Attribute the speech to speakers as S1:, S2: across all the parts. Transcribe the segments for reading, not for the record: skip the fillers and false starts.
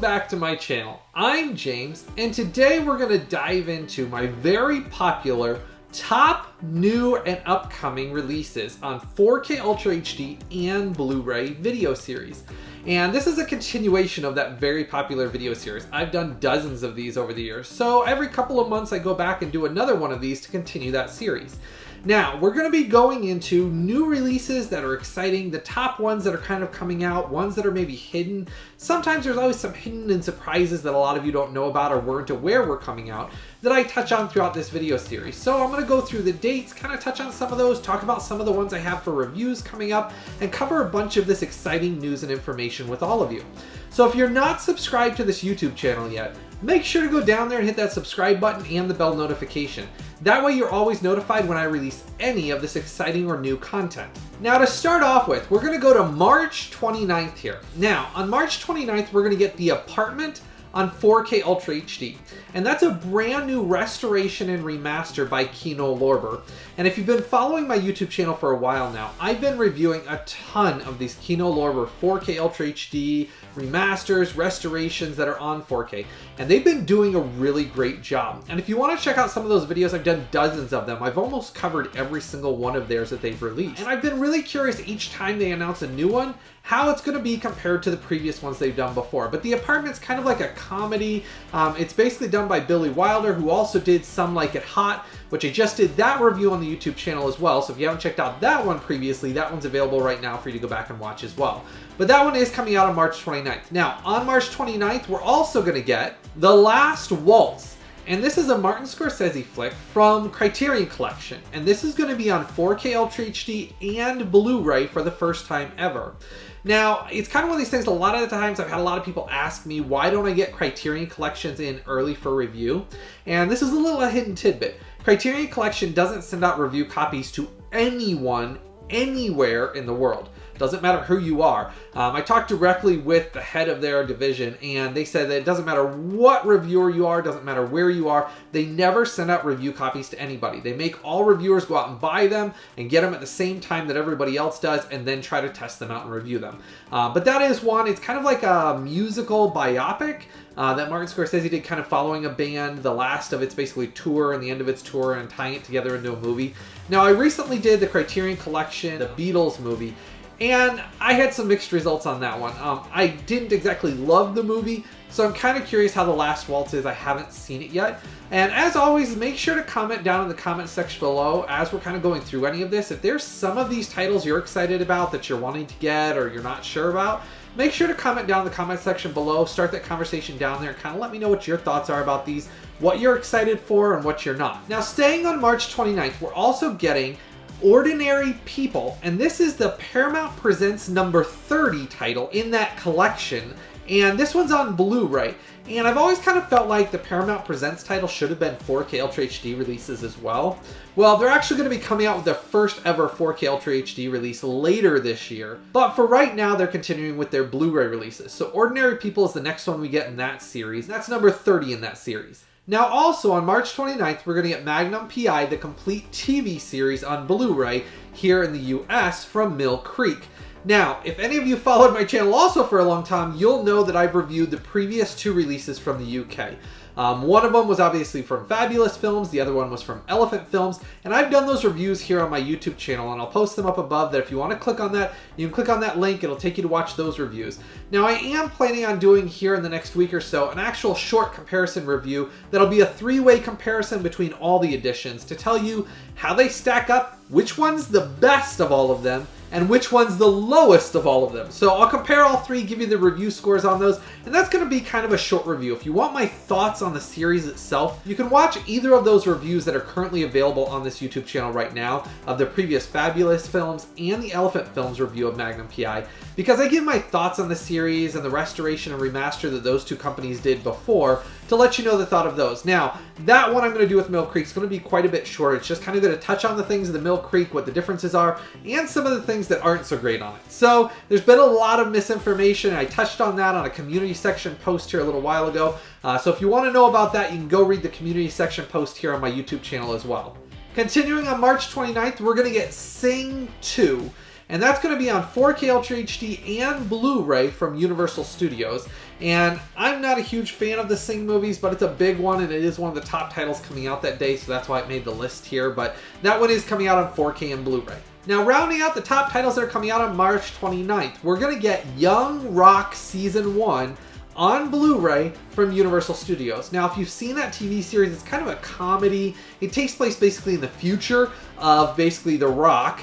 S1: back to my channel. I'm James, and today we're going to dive into my very popular top new and upcoming releases on 4K Ultra HD and Blu-ray video series. And this is a continuation of that very popular video series. I've done dozens of these over the years, so every couple of months I go back and do another one of these to continue that series. Now, we're going to be going into new releases that are exciting, the top ones that are kind of coming out, ones that are maybe hidden. Sometimes there's always some hidden and surprises that a lot of you don't know about or weren't aware were coming out that I touch on throughout this video series. So I'm going to go through the dates, kind of touch on some of those, talk about some of the ones I have for reviews coming up, and cover a bunch of this exciting news and information with all of you. So if you're not subscribed to this YouTube channel yet, make sure to go down there and hit that subscribe button and the bell notification. That way you're always notified when I release any of this exciting or new content. Now to start off with, we're going to go to March 29th here. Now, on March 29th, we're going to get The Apartment on 4K Ultra HD. And that's a brand new restoration and remaster by Kino Lorber. And if you've been following my YouTube channel for a while now, I've been reviewing a ton of these Kino Lorber 4K Ultra HD remasters, restorations that are on 4K. And they've been doing a really great job. And if you want to check out some of those videos, I've done dozens of them. I've almost covered every single one of theirs that they've released. And I've been really curious each time they announce a new one, how it's going to be compared to the previous ones they've done before. But The Apartment's kind of like a comedy. It's basically done by Billy Wilder, who also did Some Like It Hot, which I just did that review on the YouTube channel as well. So if you haven't checked out that one previously, that one's available right now for you to go back and watch as well. But that one is coming out on March 29th. Now, on March 29th, we're also going to get The Last Waltz. And this is a Martin Scorsese flick from Criterion Collection. And this is going to be on 4K Ultra HD and Blu-ray for the first time ever. Now, it's kind of one of these things, a lot of the times I've had a lot of people ask me, why don't I get Criterion Collections in early for review? And this is a little hidden tidbit. Criterion Collection doesn't send out review copies to anyone, anywhere in the world. Doesn't matter who you are. I talked directly with the head of their division, and they said that it doesn't matter what reviewer you are, doesn't matter where you are, they never send out review copies to anybody. They make all reviewers go out and buy them and get them at the same time that everybody else does, and then try to test them out and review them. But that is one. It's kind of like a musical biopic that Martin Scorsese did, kind of following a band, the last of its basically tour and the end of its tour, and tying it together into a movie. Now, I recently did the Criterion Collection, the Beatles movie, and I had some mixed results on that one. I didn't exactly love the movie, so I'm kind of curious how The Last Waltz is. I haven't seen it yet. And as always, make sure to comment down in the comment section below as we're kind of going through any of this. If there's some of these titles you're excited about that you're wanting to get or you're not sure about, make sure to comment down in the comment section below. Start that conversation down there and kind of let me know what your thoughts are about these, what you're excited for and what you're not. Now, staying on March 29th, we're also getting Ordinary People, and this is the Paramount Presents number 30 title in that collection, and this one's on Blu-ray. And I've always kind of felt like the Paramount Presents title should have been 4K Ultra HD releases as well. Well, they're actually going to be coming out with their first ever 4K Ultra HD release later this year. But for right now, they're continuing with their Blu-ray releases. So Ordinary People is the next one we get in that series. That's number 30 in that series. Now also on March 29th, we're going to get Magnum PI, the complete TV series on Blu-ray here in the US from Mill Creek. Now, if any of you followed my channel also for a long time, you'll know that I've reviewed the previous two releases from the UK. One of them was obviously from Fabulous Films, the other one was from Elephant Films, and I've done those reviews here on my YouTube channel, and I'll post them up above that if you want to click on that, you can click on that link, it'll take you to watch those reviews. Now, I am planning on doing here in the next week or so an actual short comparison review that'll be a three-way comparison between all the editions to tell you how they stack up, which one's the best of all of them, and which one's the lowest of all of them. So I'll compare all three, give you the review scores on those, and that's going to be kind of a short review. If you want my thoughts on the series itself, you can watch either of those reviews that are currently available on this YouTube channel right now of the previous Fabulous Films and the Elephant Films review of Magnum PI, because I give my thoughts on the series and the restoration and remaster that those two companies did before to let you know the thought of those. Now, that one I'm going to do with Mill Creek is going to be quite a bit shorter. It's just kind of going to touch on the things of the Mill Creek, what the differences are, and some of the things that aren't so great on it. So there's been a lot of misinformation. I touched on that on a community section post here a little while ago. So if you want to know about that, you can go read the community section post here on my YouTube channel as well. Continuing on March 29th, we're going to get Sing 2. and that's going to be on 4K Ultra HD and Blu-ray from Universal Studios. And I'm not a huge fan of the Sing movies, but it's a big one, and it is one of the top titles coming out that day, so that's why it made the list here. But that one is coming out on 4K and Blu-ray. Now, rounding out the top titles that are coming out on March 29th, we're going to get Young Rock Season 1 on Blu-ray from Universal Studios. Now, if you've seen that TV series, it's kind of a comedy. It takes place basically in the future of basically The Rock.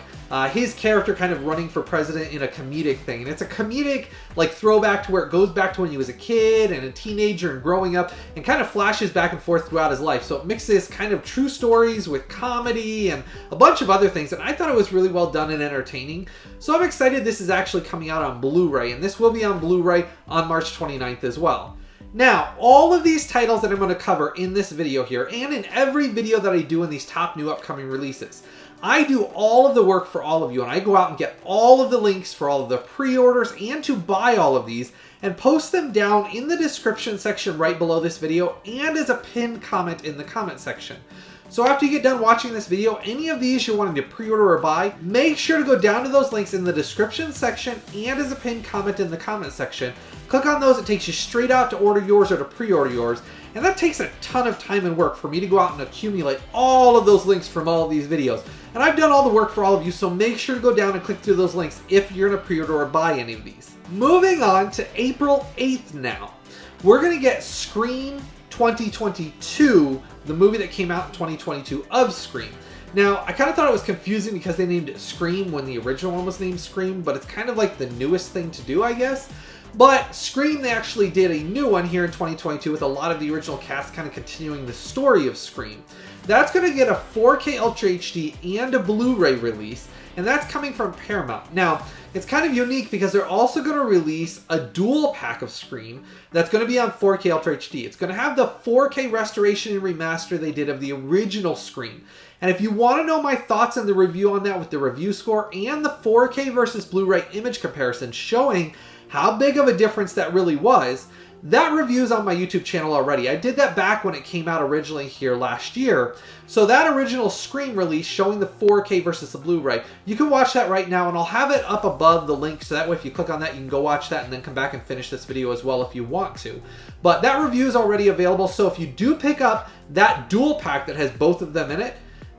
S1: His character kind of running for president in a comedic thing. And it's a comedic like throwback to where it goes back to when he was a kid and a teenager and growing up, and kind of flashes back and forth throughout his life. So it mixes kind of true stories with comedy and a bunch of other things. And I thought it was really well done and entertaining. So I'm excited this is actually coming out on Blu-ray, and this will be on Blu-ray on March 29th as well. Now, all of these titles that I'm going to cover in this video here, and in every video that I do in these top new upcoming releases, I do all of the work for all of you, and I go out and get all of the links for all of the pre-orders and to buy all of these and post them down in the description section right below this video and as a pinned comment in the comment section. So after you get done watching this video, any of these you're wanting to pre-order or buy, make sure to go down to those links in the description section and as a pinned comment in the comment section. Click on those, it takes you straight out to order yours or to pre-order yours. And that takes a ton of time and work for me to go out and accumulate all of those links from all of these videos. And I've done all the work for all of you, so make sure to go down and click through those links if you're going to pre-order or buy any of these. Moving on to April 8th now. We're going to get Scream 2022, the movie that came out in 2022 of Scream. Now, I kind of thought it was confusing because they named it Scream when the original one was named Scream, but it's kind of like the newest thing to do, I guess. But Scream, they actually did a new one here in 2022 with a lot of the original cast kind of continuing the story of Scream. That's going to get a 4K Ultra HD and a Blu-ray release, and that's coming from Paramount. Now, it's kind of unique because they're also going to release a dual pack of Scream that's going to be on 4K Ultra HD. It's going to have the 4K restoration and remaster they did of the original Scream. And if you want to know my thoughts on the review on that with the review score and the 4K versus Blu-ray image comparison showing how big of a difference that really was, that review's on my YouTube channel already. I did that back when it came out originally here last year. So that original Scream release showing the 4K versus the Blu-ray, you can watch that right now, and I'll have it up above the link, so that way if you click on that, you can go watch that and then come back and finish this video as well if you want to. But that review is already available, so if you do pick up that dual pack that has both of them in it,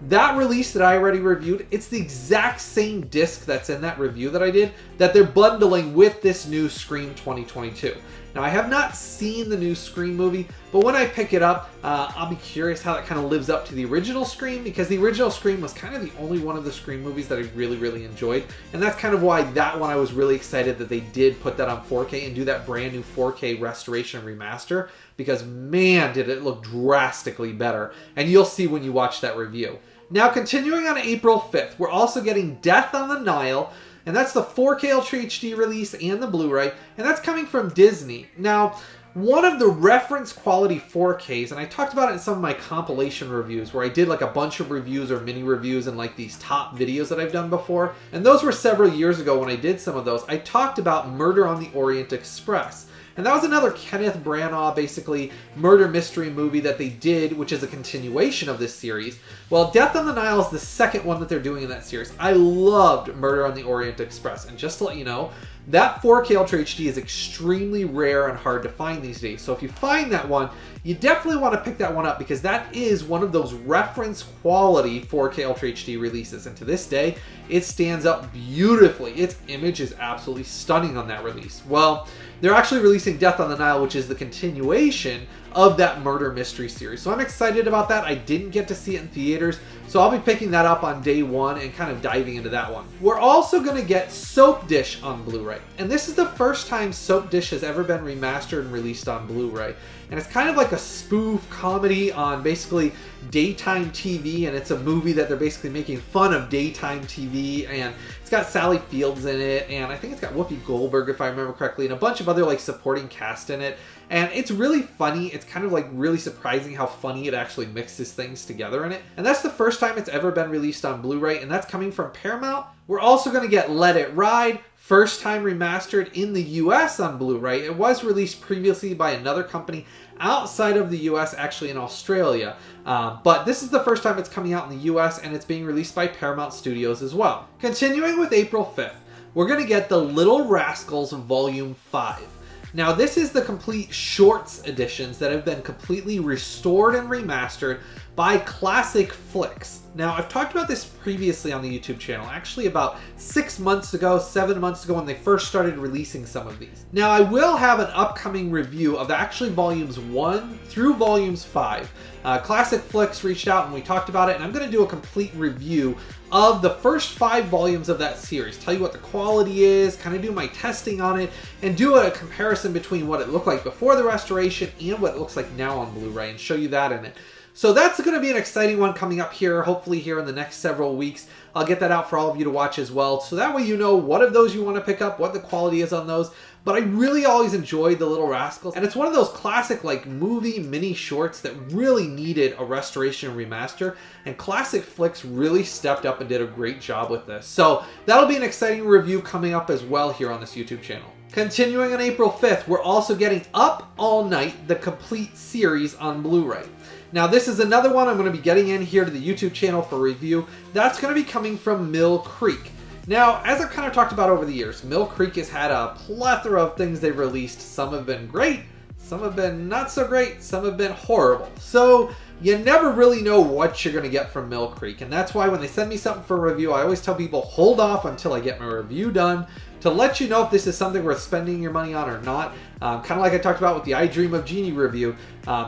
S1: that release that I already reviewed, it's the exact same disc that's in that review that I did that they're bundling with this new Scream 2022. Now, I have not seen the new Scream movie, but when I pick it up, I'll be curious how that kind of lives up to the original Scream, because the original Scream was kind of the only one of the Scream movies that I really, really enjoyed. And that's kind of why that one I was really excited that they did put that on 4K and do that brand new 4K restoration and remaster, because man, did it look drastically better. And you'll see when you watch that review. Now, continuing on April 5th, we're also getting Death on the Nile, and that's the 4K Ultra HD release and the Blu-ray, and that's coming from Disney. Now, one of the reference quality 4Ks, and I talked about it in some of my compilation reviews where I did like a bunch of reviews or mini reviews and like these top videos that I've done before, and those were several years ago when I did some of those. I talked about Murder on the Orient Express. And that was another Kenneth Branagh, basically, murder mystery movie that they did, which is a continuation of this series. Well, Death on the Nile is the second one that they're doing in that series. I loved Murder on the Orient Express. And just to let you know, that 4K Ultra HD is extremely rare and hard to find these days. So if you find that one, you definitely want to pick that one up, because that is one of those reference quality 4K Ultra HD releases. And to this day, it stands up beautifully. Its image is absolutely stunning on that release. Well, they're actually releasing Death on the Nile, which is the continuation of that murder mystery series. So I'm excited about that. I didn't get to see it in theaters, so I'll be picking that up on day one and kind of diving into that one. We're also going to get Soapdish on Blu-ray. And this is the first time Soapdish has ever been remastered and released on Blu-ray. And it's kind of like a spoof comedy on basically daytime TV, and it's a movie that they're basically making fun of daytime TV, and it's got Sally Fields in it, and I think it's got Whoopi Goldberg, if I remember correctly, and a bunch of other like supporting cast in it. And it's really funny. It's kind of like really surprising how funny it actually mixes things together in it. And that's the first time it's ever been released on Blu-ray, and that's coming from Paramount. We're also going to get Let It Ride, first time remastered in the US on Blu-ray. It was released previously by another company outside of the US, actually in Australia. But this is the first time it's coming out in the US, and it's being released by Paramount Studios as well. Continuing with April 5th. we're going to get the Little Rascals Volume 5. Now, this is the complete shorts editions that have been completely restored and remastered by ClassicFlix. Now, I've talked about this previously on the YouTube channel, actually about 6 months ago, 7 months ago when they first started releasing some of these. Now, I will have an upcoming review of actually volumes 1 through volumes 5. ClassicFlix reached out and we talked about it, and I'm going to do a complete review of the first 5 volumes of that series. Tell you what the quality is, kind of do my testing on it, and do a comparison between what it looked like before the restoration and what it looks like now on Blu-ray, and show you that in it. So that's going to be an exciting one coming up here, hopefully here in the next several weeks. I'll get that out for all of you to watch as well, so that way you know what of those you want to pick up, what the quality is on those. But I really always enjoyed the Little Rascals, and it's one of those classic like movie mini shorts that really needed a restoration and remaster, and ClassicFlix really stepped up and did a great job with this. So that'll be an exciting review coming up as well here on this YouTube channel. Continuing on April 5th, we're also getting Up All Night, the complete series on Blu-ray. Now, this is another one I'm going to be getting in here to the YouTube channel for review. That's going to be coming from Mill Creek. Now, as I've kind of talked about over the years, Mill Creek has had a plethora of things they've released. Some have been great, some have been not so great, some have been horrible. So you never really know what you're going to get from Mill Creek. And that's why when they send me something for a review, I always tell people, hold off until I get my review done to let you know if this is something worth spending your money on or not. Kind of like I talked about with the I Dream of Jeannie review,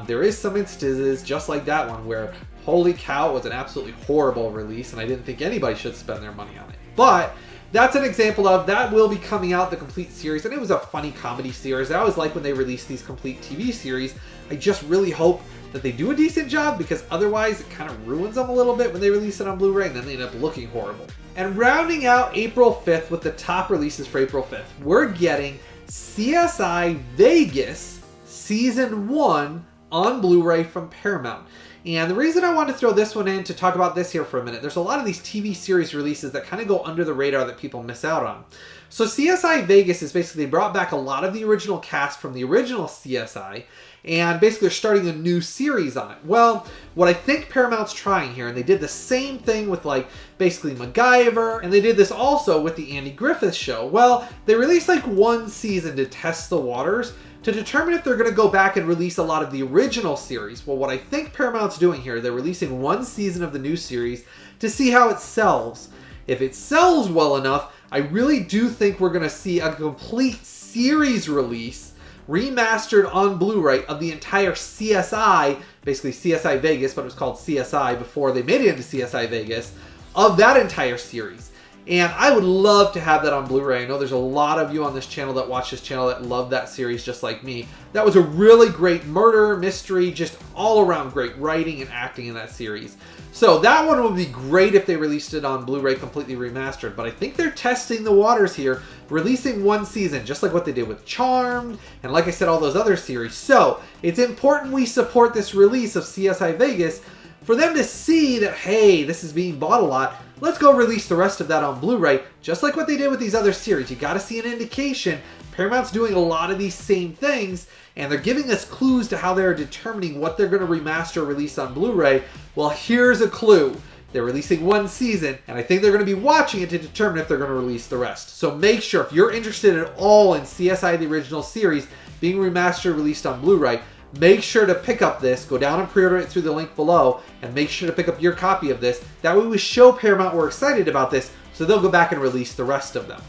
S1: there is some instances just like that one where, holy cow, it was an absolutely horrible release and I didn't think anybody should spend their money on it. But that's an example of that will be coming out, the complete series, and it was a funny comedy series. I always like when they release these complete TV series. I just really hope that they do a decent job, because otherwise it kind of ruins them a little bit when they release it on Blu-ray and then they end up looking horrible. And rounding out April 5th with the top releases for April 5th, we're getting CSI Vegas Season 1 on Blu-ray from Paramount. And the reason I wanted to throw this one in to talk about this here for a minute, there's a lot of these TV series releases that kind of go under the radar that people miss out on. So CSI Vegas is basically, they brought back a lot of the original cast from the original CSI, and basically they're starting a new series on it. Well, what I think Paramount's trying here, and they did the same thing with like basically MacGyver, and they did this also with the Andy Griffith Show. Well, they released like one season to test the waters, to determine if they're going to go back and release a lot of the original series. Well, what I think Paramount's doing here, they're releasing one season of the new series to see how it sells. If it sells well enough, I really do think we're going to see a complete series release, remastered on Blu-ray, of the entire CSI, basically CSI Vegas, but it was called CSI before they made it into CSI Vegas, of that entire series. And I would love to have that on Blu-ray. I know there's a lot of you on this channel that watch this channel that love that series just like me. That was a really great murder, mystery, just all around great writing and acting in that series. So that one would be great if they released it on Blu-ray completely remastered. But I think they're testing the waters here, releasing one season, just like what they did with Charmed, and like I said, all those other series. So it's important we support this release of CSI Vegas for them to see that, hey, this is being bought a lot. Let's go release the rest of that on Blu-ray, just like what they did with these other series. You got to see an indication. Paramount's doing a lot of these same things, and they're giving us clues to how they're determining what they're going to remaster or release on Blu-ray. Well, here's a clue. They're releasing one season, and I think they're going to be watching it to determine if they're going to release the rest. So make sure, if you're interested at all in CSI the original series being remastered, released on Blu-ray, make sure to pick up this. Go down and pre-order it through the link below, and make sure to pick up your copy of this. That way we show Paramount we're excited about this, so they'll go back and release the rest of them.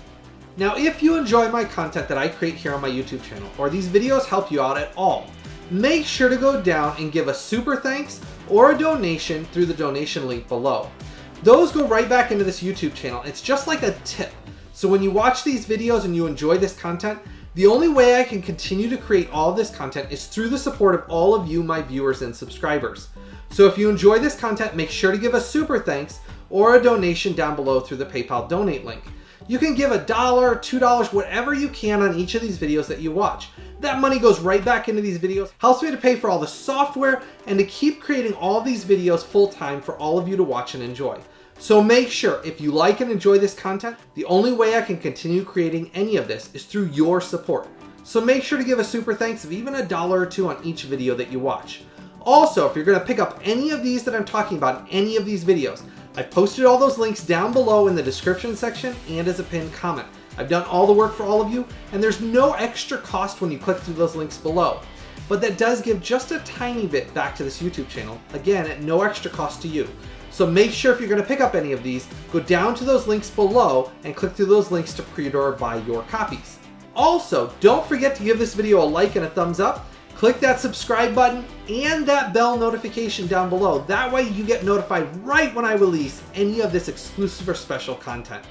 S1: Now, if you enjoy my content that I create here on my YouTube channel, or these videos help you out at all, make sure to go down and give a super thanks or a donation through the donation link below. Those go right back into this YouTube channel. It's just like a tip. So when you watch these videos and you enjoy this content, the only way I can continue to create all of this content is through the support of all of you, my viewers and subscribers. So if you enjoy this content, make sure to give a super thanks or a donation down below through the PayPal donate link. You can give $1, $2, whatever you can on each of these videos that you watch. That money goes right back into these videos, helps me to pay for all the software, and to keep creating all of these videos full-time for all of you to watch and enjoy. So make sure, if you like and enjoy this content, the only way I can continue creating any of this is through your support. So make sure to give a super thanks of even $1 or $2 on each video that you watch. Also, if you're going to pick up any of these that I'm talking about in any of these videos, I've posted all those links down below in the description section and as a pinned comment. I've done all the work for all of you, and there's no extra cost when you click through those links below. But that does give just a tiny bit back to this YouTube channel, again, at no extra cost to you. So make sure if you're going to pick up any of these, go down to those links below and click through those links to pre-order or buy your copies. Also, don't forget to give this video a like and a thumbs up. Click that subscribe button and that bell notification down below. That way you get notified right when I release any of this exclusive or special content.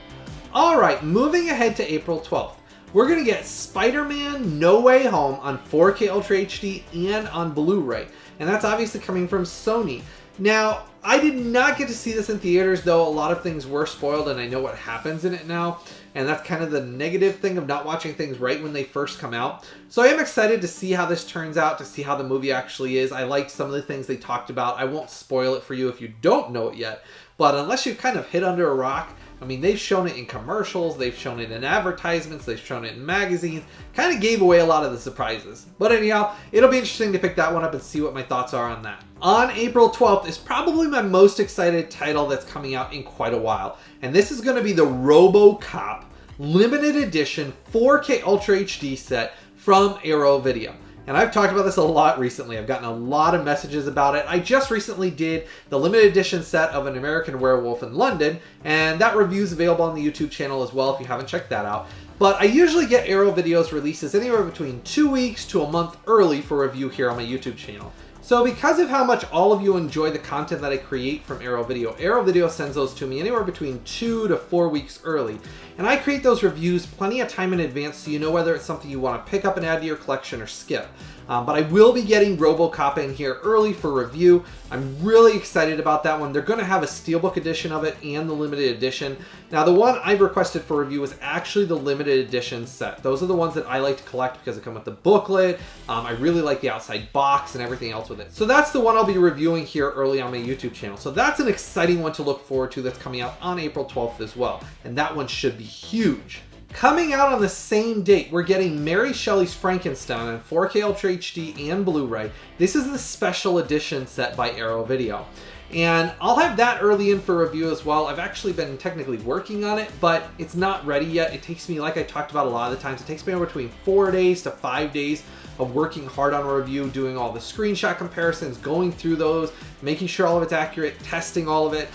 S1: Alright, moving ahead to April 12th. We're going to get Spider-Man No Way Home on 4K Ultra HD and on Blu Ray. And that's obviously coming from Sony. Now, I did not get to see this in theaters, though a lot of things were spoiled and I know what happens in it now. And that's kind of the negative thing of not watching things right when they first come out. So I am excited to see how this turns out, to see how the movie actually is. I liked some of the things they talked about. I won't spoil it for you if you don't know it yet. But unless you've kind of hid under a rock, I mean, they've shown it in commercials, they've shown it in advertisements, they've shown it in magazines, kind of gave away a lot of the surprises. But anyhow, it'll be interesting to pick that one up and see what my thoughts are on that. On April 12th is probably my most excited title that's coming out in quite a while. And this is going to be the RoboCop limited edition 4K Ultra HD set from Arrow Video. And I've talked about this a lot recently. I've gotten a lot of messages about it. I just recently did the limited edition set of An American Werewolf in London, and that review is available on the YouTube channel as well if you haven't checked that out. But I usually get Arrow Video's releases anywhere between 2 weeks to a month early for review here on my YouTube channel. So because of how much all of you enjoy the content that I create from Arrow Video sends those to me anywhere between 2 to 4 weeks early. And I create those reviews plenty of time in advance so you know whether it's something you want to pick up and add to your collection or skip. But I will be getting RoboCop in here early for review. I'm really excited about that one. They're going to have a steelbook edition of it and the limited edition. Now the one I've requested for review is actually the limited edition set. Those are the ones that I like to collect because they come with the booklet. I really like the outside box and everything else with it. So that's the one I'll be reviewing here early on my YouTube channel. So that's an exciting one to look forward to that's coming out on April 12th as well. And that one should be huge. Coming out on the same date, we're getting Mary Shelley's Frankenstein on 4K Ultra HD and Blu Ray. This is the special edition set by Arrow Video. And I'll have that early in for review as well. I've actually been technically working on it, but it's not ready yet. It takes me, like I talked about a lot of the times, it takes me between 4 days to 5 days of working hard on a review, doing all the screenshot comparisons, going through those, making sure all of it's accurate, testing all of it.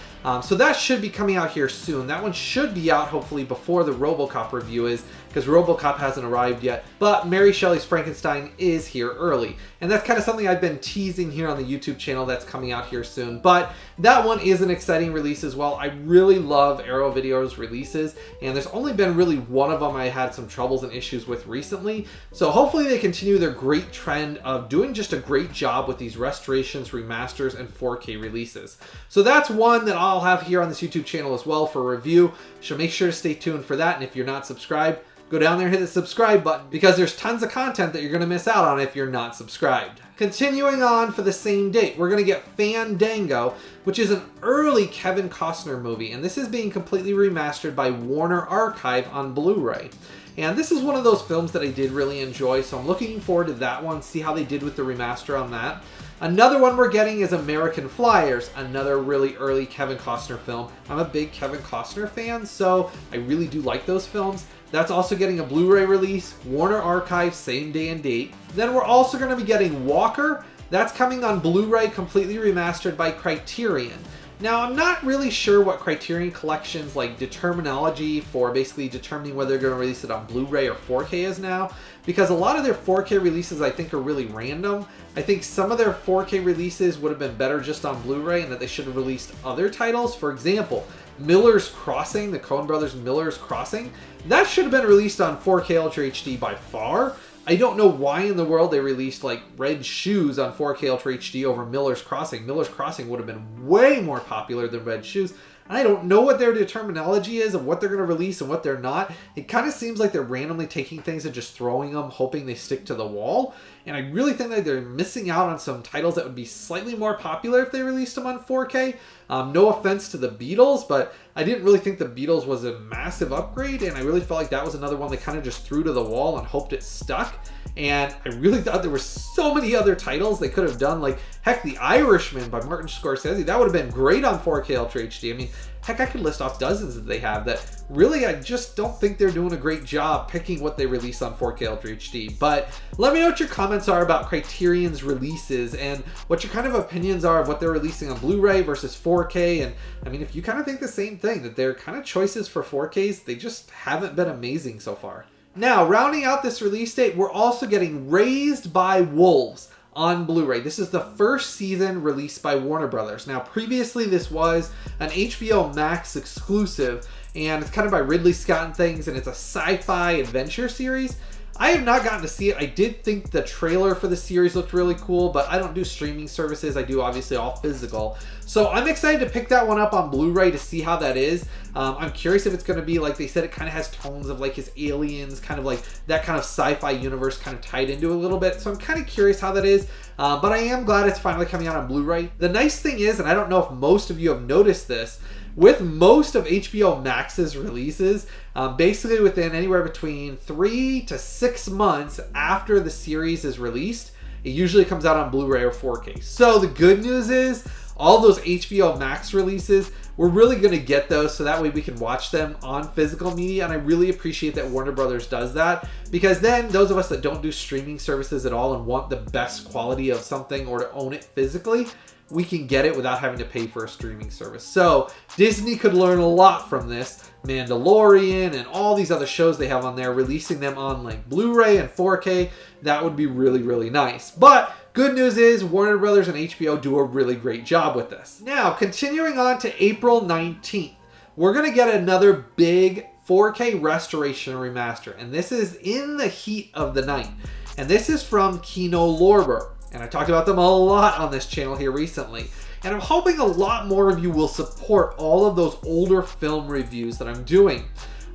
S1: So that should be coming out here soon. That one should be out hopefully before the RoboCop review is, because RoboCop hasn't arrived yet. But Mary Shelley's Frankenstein is here early. And that's kind of something I've been teasing here on the YouTube channel that's coming out here soon. But that one is an exciting release as well. I really love Arrow Video's releases, and there's only been really one of them I had some troubles and issues with recently. So hopefully they continue their great trend of doing just a great job with these restorations, remasters, and 4K releases. So that's one that I'll have here on this YouTube channel as well for review. So make sure to stay tuned for that. And if you're not subscribed, go down there and hit the subscribe button, because there's tons of content that you're going to miss out on if you're not subscribed. Continuing on for the same date, we're going to get Fandango, which is an early Kevin Costner movie, and this is being completely remastered by Warner Archive on Blu Ray. And this is one of those films that I did really enjoy, so I'm looking forward to that one, see how they did with the remaster on that. Another one we're getting is American Flyers, another really early Kevin Costner film. I'm a big Kevin Costner fan, so I really do like those films. That's also getting a Blu-ray release, Warner Archive, same day and date. Then we're also going to be getting Walker. That's coming on Blu-ray, completely remastered by Criterion. Now, I'm not really sure what Criterion Collection's like determinology for basically determining whether they're going to release it on Blu-ray or 4K is now, because a lot of their 4K releases I think are really random. I think some of their 4K releases would have been better just on Blu-ray, and that they should have released other titles. For example, Miller's Crossing, the Coen Brothers' Miller's Crossing, that should have been released on 4K Ultra HD by far. I don't know why in the world they released like Red Shoes on 4K Ultra HD over Miller's Crossing. Miller's Crossing would have been way more popular than Red Shoes. I don't know what their terminology is of what they're going to release and what they're not. It kind of seems like they're randomly taking things and just throwing them, hoping they stick to the wall. And I really think that they're missing out on some titles that would be slightly more popular if they released them on 4K. No offense to the Beatles, but I didn't really think the Beatles was a massive upgrade, and I really felt like that was another one they kind of just threw to the wall and hoped it stuck. And I really thought there were so many other titles they could have done, like, heck, The Irishman by Martin Scorsese. That would have been great on 4K Ultra HD. I mean, Heck, I could list off dozens that they have that really I just don't think they're doing a great job picking what they release on 4K Ultra HD. But let me know what your comments are about Criterion's releases and what your kind of opinions are of what they're releasing on Blu-ray versus 4K. And I mean, if you kind of think the same thing, that their kind of choices for 4Ks, they just haven't been amazing so far. Now, rounding out this release date, we're also getting Raised by Wolves on Blu-ray. This is the first season released by Warner Brothers. Now, previously this was an HBO Max exclusive, and it's kind of by Ridley Scott and things, and it's a sci-fi adventure series. I have not gotten to see it. I did think the trailer for the series looked really cool, but I don't do streaming services. I do obviously all physical. So I'm excited to pick that one up on Blu-ray to see how that is. I'm curious if it's going to be like they said, it kind of has tones of like his Aliens, kind of like that kind of sci-fi universe kind of tied into a little bit. So I'm kind of curious how that is, but I am glad it's finally coming out on Blu-ray. The nice thing is, and I don't know if most of you have noticed this, with most of HBO Max's releases, basically within anywhere between 3 to 6 months after the series is released, it usually comes out on Blu-ray or 4K. So the good news is, all those HBO Max releases, we're really going to get those so that way we can watch them on physical media, and I really appreciate that Warner Brothers does that, because then those of us that don't do streaming services at all and want the best quality of something or to own it physically, we can get it without having to pay for a streaming service. So Disney could learn a lot from this. Mandalorian and all these other shows they have on there, releasing them on like Blu-ray and 4K, that would be really, really nice. But good news is Warner Brothers and HBO do a really great job with this. Now, continuing on to April 19th, we're going to get another big 4K restoration and remaster, and this is In the Heat of the Night. And this is from Kino Lorber. And I talked about them a lot on this channel here recently. And I'm hoping a lot more of you will support all of those older film reviews that I'm doing.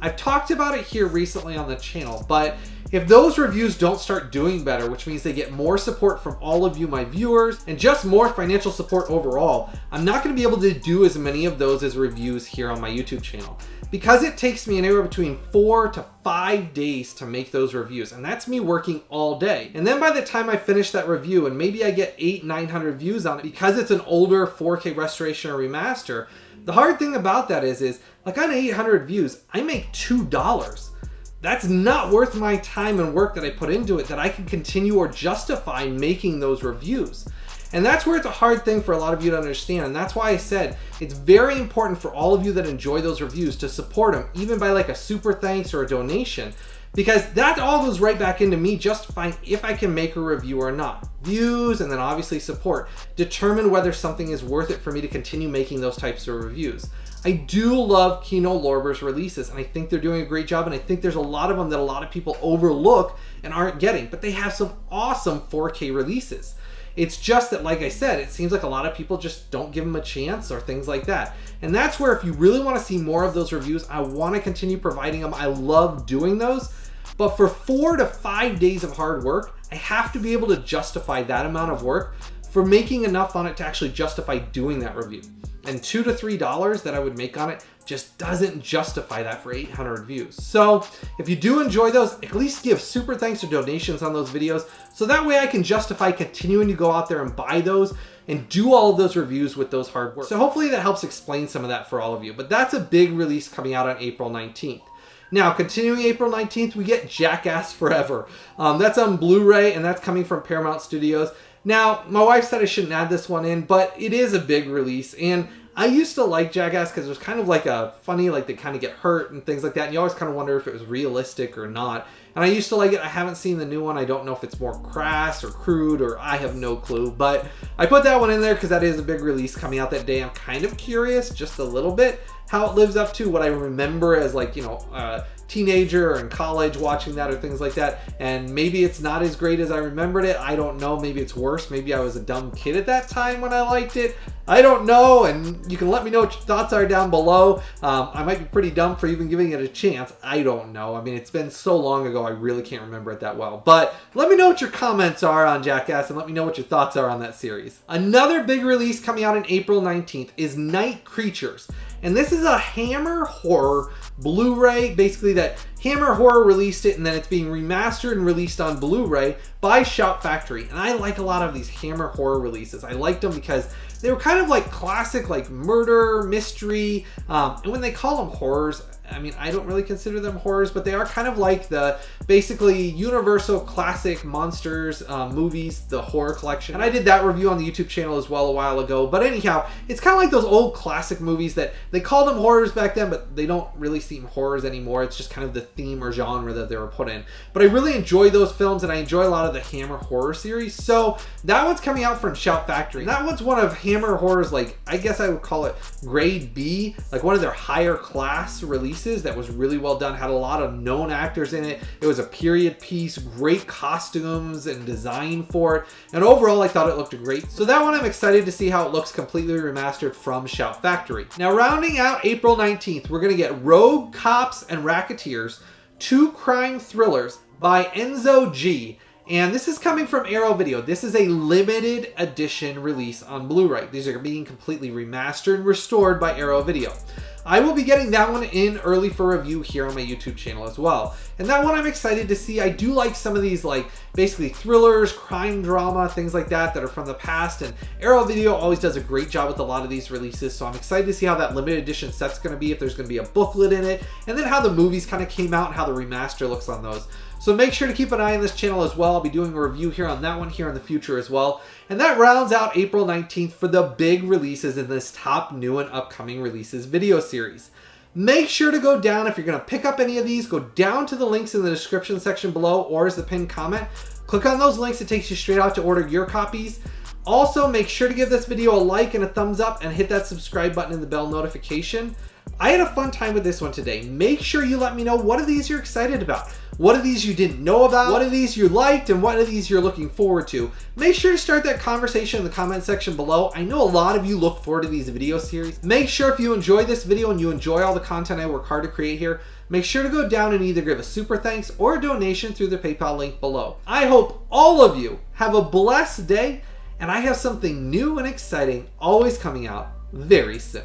S1: I've talked about it here recently on the channel, but if those reviews don't start doing better, which means they get more support from all of you, my viewers, and just more financial support overall, I'm not going to be able to do as many of those as reviews here on my YouTube channel. Because it takes me anywhere between 4 to 5 days to make those reviews, and that's me working all day. And then by the time I finish that review, and maybe I get 800-900 views on it, because it's an older 4K restoration or remaster, the hard thing about that is like on 800 views, I make $2. That's not worth my time and work that I put into it that I can continue or justify making those reviews. And that's where it's a hard thing for a lot of you to understand. And that's why I said it's very important for all of you that enjoy those reviews to support them, even by like a super thanks or a donation, because that all goes right back into me justifying if I can make a review or not. Views, and then obviously support, determine whether something is worth it for me to continue making those types of reviews. I do love Kino Lorber's releases, and I think they're doing a great job, and I think there's a lot of them that a lot of people overlook and aren't getting, but they have some awesome 4K releases. It's just that, like I said, it seems like a lot of people just don't give them a chance or things like that. And that's where, if you really want to see more of those reviews, I want to continue providing them. I love doing those. But for 4 to 5 days of hard work, I have to be able to justify that amount of work for making enough on it to actually justify doing that review. And $2 to $3 that I would make on it just doesn't justify that for 800 views. So if you do enjoy those, at least give super thanks or donations on those videos, so that way I can justify continuing to go out there and buy those and do all of those reviews with those hard work. So hopefully that helps explain some of that for all of you. But that's a big release coming out on April 19th. Now, continuing April 19th, we get Jackass Forever. That's on Blu-ray, and that's coming from Paramount Studios. Now, my wife said I shouldn't add this one in, but it is a big release, and I used to like Jackass because it was kind of like a funny, like they kind of get hurt and things like that, and you always kind of wonder if it was realistic or not. And I used to like it. I haven't seen the new one. I don't know if it's more crass or crude, or I have no clue, but I put that one in there because that is a big release coming out that day. I'm kind of curious, just a little bit, how it lives up to what I remember as, like, you know, teenager or in college watching that or things like that. And maybe it's not as great as I remembered it. I don't know. Maybe it's worse. Maybe I was a dumb kid at that time when I liked it. I don't know. And you can let me know what your thoughts are down below. I might be pretty dumb for even giving it a chance. I don't know. I mean, it's been so long ago, I really can't remember it that well. But let me know what your comments are on Jackass, and let me know what your thoughts are on that series. Another big release coming out on April 19th is Night Creatures. And this is a Hammer horror Blu Ray, basically that Hammer Horror released it and then it's being remastered and released on Blu Ray by Shout Factory. And I like a lot of these Hammer Horror releases. I liked them because they were kind of like classic, like murder, mystery, and when they call them horrors, I mean, I don't really consider them horrors, but they are kind of like the basically Universal classic monsters movies, the horror collection. And I did that review on the YouTube channel as well a while ago. But anyhow, it's kind of like those old classic movies that they called them horrors back then, but they don't really seem horrors anymore. It's just kind of the theme or genre that they were put in. But I really enjoy those films, and I enjoy a lot of the Hammer Horror series. So that one's coming out from Shout Factory. That one's one of Hammer Horror's, like, I guess I would call it grade B, like one of their higher class releases that was really well done, had a lot of known actors in it. It was a period piece, great costumes and design for it, and overall I thought it looked great. So that one I'm excited to see how it looks completely remastered from Shout Factory. Now rounding out April 19th, we're going to get Rogue Cops and Racketeers, two crime thrillers by Enzo G. And this is coming from Arrow Video. This is a limited edition release on Blu Ray. These are being completely remastered and restored by Arrow Video. I will be getting that one in early for review here on my YouTube channel as well. And that one I'm excited to see. I do like some of these, like, basically thrillers, crime drama, things like that are from the past. And Arrow Video always does a great job with a lot of these releases. So I'm excited to see how that limited edition set's going to be, if there's going to be a booklet in it, and then how the movies kind of came out and how the remaster looks on those. So make sure to keep an eye on this channel as well. I'll be doing a review here on that one here in the future as well. And that rounds out April 19th for the big releases in this top new and upcoming releases video series. Make sure to go down, if you're going to pick up any of these, go down to the links in the description section below or as the pinned comment. Click on those links, it takes you straight out to order your copies. Also, make sure to give this video a like and a thumbs up and hit that subscribe button and the bell notification. I had a fun time with this one today. Make sure you let me know what of these you're excited about. What of these you didn't know about, what of these you liked, and what of these you're looking forward to. Make sure to start that conversation in the comment section below. I know a lot of you look forward to these video series. Make sure if you enjoy this video and you enjoy all the content I work hard to create here, make sure to go down and either give a super thanks or a donation through the PayPal link below. I hope all of you have a blessed day, and I have something new and exciting always coming out very soon.